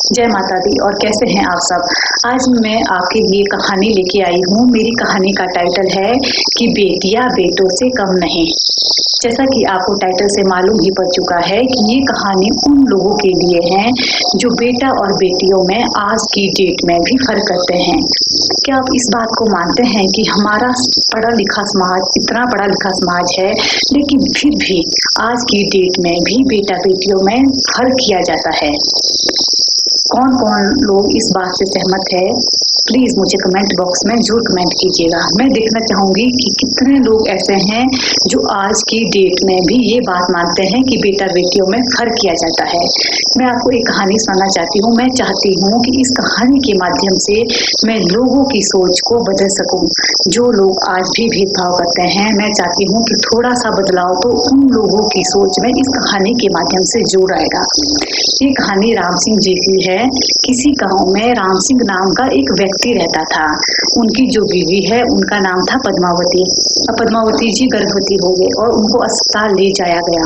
जय माता दी। और कैसे हैं आप सब। आज मैं आपके लिए कहानी लेके आई हूँ। मेरी कहानी का टाइटल है कि बेटियां बेटों से कम नहीं। जैसा कि आपको टाइटल से मालूम ही पड़ चुका है कि ये कहानी उन लोगों के लिए है जो बेटा और बेटियों में आज की डेट में भी फर्क करते हैं। क्या आप इस बात को मानते हैं कि हमारा पढ़ा लिखा समाज, इतना पढ़ा लिखा समाज है, लेकिन फिर भी आज की डेट में भी बेटा बेटियों में फर्क किया जाता है। कौन कौन लोग इस बात से सहमत है, प्लीज मुझे कमेंट बॉक्स में जरूर कमेंट कीजिएगा। मैं देखना चाहूंगी कि कितने लोग ऐसे हैं जो आज की डेट में भी ये बात मानते हैं कि बेटा बेटियों में फर्क किया जाता है। मैं आपको एक कहानी सुनाना चाहती हूँ। मैं चाहती हूँ कि इस कहानी के माध्यम से मैं लोगों की सोच को बदल सकूं। जो लोग आज भी भेदभाव करते हैं, मैं चाहती हूँ कि थोड़ा सा बदलाव तो उन लोगों की सोच में इस कहानी के माध्यम से जरूर आएगा। ये कहानी राम सिंह जी की है। किसी गांव में राम सिंह नाम का एक व्यक्ति रहता था। उनकी जो बीवी है उनका नाम था पद्मावती। अब पद्मावती जी गर्भवती हो गए और उनको अस्पताल ले जाया गया।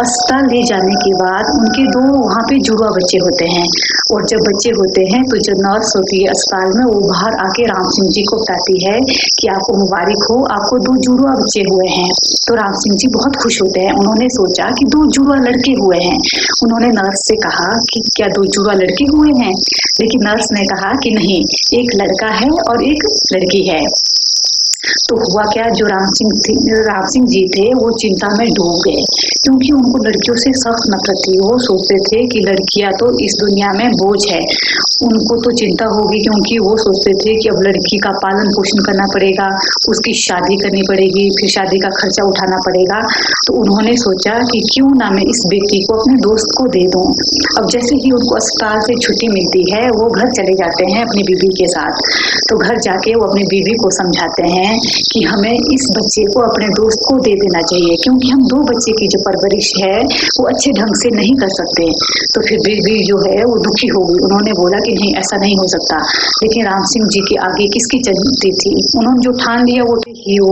अस्पताल ले जाने के बाद उनके दो वहाँ पे जुड़वा बच्चे होते हैं। और जब बच्चे होते हैं तो जो नर्स होती है अस्पताल में, वो बाहर आके राम सिंह जी को बताती है कि आपको मुबारक हो, आपको दो जुड़वा बच्चे हुए हैं। तो राम सिंह जी बहुत खुश होते हैं। उन्होंने सोचा कि दो जुड़वा लड़के हुए हैं। उन्होंने नर्स से कहा कि क्या दो जुड़वा लड़के हुए हैं, लेकिन नर्स ने कहा कि नहीं, एक लड़का है और एक लड़की है। तो हुआ क्या, जो राम सिंह जी थे वो चिंता में डूब गए, क्योंकि उनको लड़कियों से सख्त नफरत थी। वो सोचते थे कि लड़कियां तो इस दुनिया में बोझ है। उनको तो चिंता होगी, क्योंकि वो सोचते थे कि अब लड़की का पालन पोषण करना पड़ेगा, उसकी शादी करनी पड़ेगी, फिर शादी का खर्चा उठाना पड़ेगा। तो उन्होंने सोचा कि क्यों ना मैं इस बेटी को अपने दोस्त को दे दूं। अब जैसे ही उनको अस्पताल से छुट्टी मिलती है, वो घर चले जाते हैं अपनी बीवी के साथ। तो घर जाके वो अपनी बीवी को समझाते हैं कि हमें इस बच्चे को अपने दोस्त को दे देना चाहिए, क्योंकि हम दो बच्चे की जो परवरिश है वो अच्छे ढंग से नहीं कर सकते। तो फिर बीवी जो है वो दुखी हो गई। उन्होंने बोला कि नहीं, ऐसा नहीं हो सकता। लेकिन राम सिंह जी के आगे किसकी चलती थी। उन्होंने जो ठान लिया वो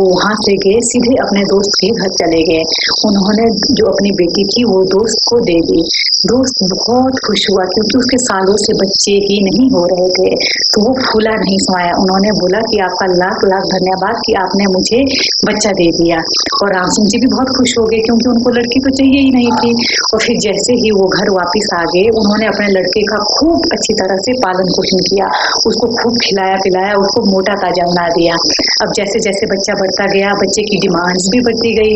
वहां से गए, सीधे अपने दोस्त के घर चले गए। उन्होंने जो अपनी बेटी थी वो दोस्त को दे दी। दोस्त बहुत खुश हुआ, क्योंकि उसके सालों से बच्चे ही नहीं हो रहे थे। तो वो फूला नहीं समाया। उन्होंने बोला कि आपका लाख लाख धन्यवाद कि आपने मुझे बच्चा दे दिया। और राम सिंह जी भी बहुत खुश हो गए, क्योंकि उनको लड़की तो चाहिए ही नहीं थी। और फिर जैसे ही वो घर वापस आ गए, उन्होंने अपने लड़के का खूब अच्छी तरह से पालन पोषण किया, उसको खूब खिलाया पिलाया, उसको मोटा ताजा बना दिया। अब जैसे जैसे बच्चा बढ़ता गया, बच्चे की डिमांड्स भी बढ़ती गई।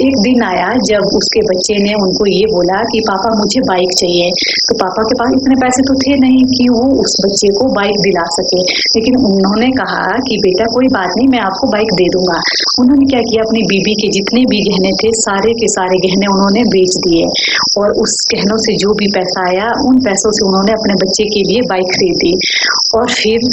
एक दिन आया जब उसके बच्चे ने उनको ये बोला कि पापा मुझे बाइक चाहिए। तो पापा के पास इतने पैसे तो थे नहीं कि वो उस बच्चे को बाइक दिला सके, लेकिन उन्होंने कहा कि बेटा कोई बात नहीं, मैं आपको बाइक दे दूंगा। उन्होंने क्या किया, अपनी बीबी के जितने भी गहने थे सारे के सारे गहने उन्होंने बेच दिए, और उस गहनों से जो भी पैसा आया उन पैसों से उन्होंने अपने बच्चे के लिए बाइक खरीदी। और फिर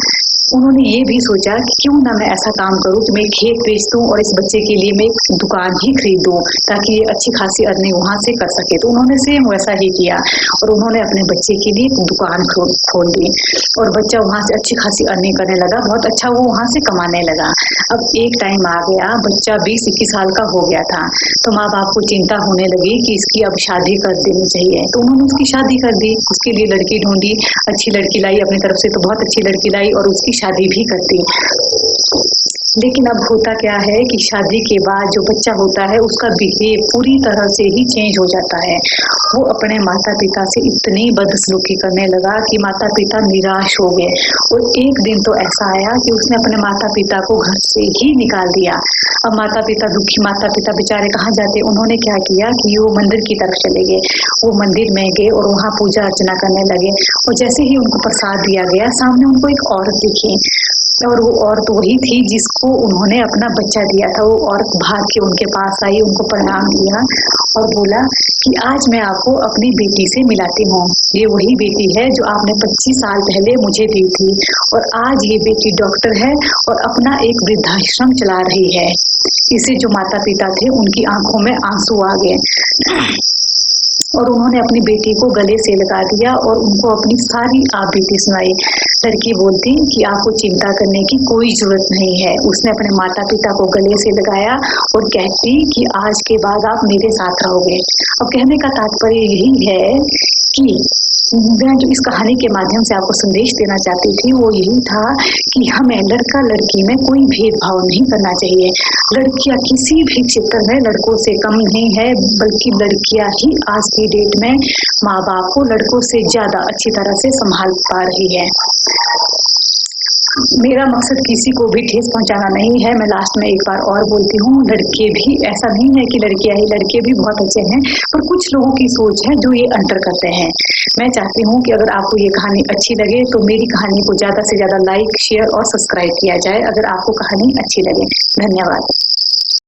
उन्होंने ये भी सोचा कि क्यों ना मैं ऐसा काम करूं कि मैं खेत बेच दूं और इस बच्चे के लिए मैं एक दुकान ही खरीद दूं, ताकि ये अच्छी खासी अर्निंग वहां से कर सके। तो उन्होंने सेम वैसा ही किया, और उन्होंने अपने बच्चे के लिए एक दुकान खोल दी, और बच्चा वहां से अच्छी खासी अर्निंग करने लगा। बहुत अच्छा वो वहां से कमाने लगा। अब एक टाइम आ गया, बच्चा 20-21 साल का हो गया था। तो माँ बाप को चिंता होने लगी कि इसकी अब शादी कर देनी चाहिए। तो उन्होंने उसकी शादी कर दी, उसके लिए लड़की ढूंढी, अच्छी लड़की लाई, अपनी तरफ से तो बहुत अच्छी लड़की लाई, और उसकी शादी भी कर दी। लेकिन अब होता क्या है कि शादी के बाद जो बच्चा होता है उसका बिहेव पूरी तरह से ही चेंज हो जाता है। वो अपने माता पिता से इतनी बदसलूकी करने लगा कि माता पिता निराश हो गए। और एक दिन तो ऐसा आया कि उसने अपने माता पिता को घर से ही निकाल दिया। अब माता पिता दुखी, माता पिता बेचारे कहाँ जाते। उन्होंने क्या किया कि वो मंदिर की तरफ चले गए। वो मंदिर में गए और वहाँ पूजा अर्चना करने लगे। और जैसे ही उनको प्रसाद दिया गया, सामने उनको एक औरत दिखी, और वो औरत वही थी जिसको उन्होंने अपना बच्चा दिया था। वो औरत भाग के उनके पास आई, उनको प्रणाम किया और बोला कि आज मैं आपको अपनी बेटी से मिलाती हूँ। ये वही बेटी है जो आपने 25 साल पहले मुझे दी थी, और आज ये बेटी डॉक्टर है और अपना एक वृद्धाश्रम चला रही है। इसे जो माता पिता थे उनकी आंखों में आंसू आ गए, और उन्होंने अपनी बेटी को गले से लगा दिया और उनको अपनी सारी आप बीती सुनाई। लड़की बोलती कि आपको चिंता करने की कोई जरूरत नहीं है। उसने अपने माता पिता को गले से लगाया और कहती कि आज के बाद आप मेरे साथ रहोगे। अब कहने का तात्पर्य यही है कि मैं जो इस कहानी के माध्यम से आपको संदेश देना चाहती थी वो यही था कि हमें लड़का लड़की में कोई भेदभाव नहीं करना चाहिए। लड़कियां किसी भी क्षेत्र में लड़कों से कम नहीं है, बल्कि लड़कियां ही आज की डेट में माँ बाप को लड़कों से ज्यादा अच्छी तरह से संभाल पा रही है। मेरा मकसद किसी को भी ठेस पहुंचाना नहीं है। मैं लास्ट में एक बार और बोलती हूँ, लड़के भी ऐसा नहीं है कि लड़कियां ही, लड़के भी बहुत अच्छे हैं, पर कुछ लोगों की सोच है जो ये अंतर करते हैं। मैं चाहती हूँ कि अगर आपको ये कहानी अच्छी लगे तो मेरी कहानी को ज्यादा से ज्यादा लाइक, शेयर और सब्सक्राइब किया जाए, अगर आपको कहानी अच्छी लगे। धन्यवाद।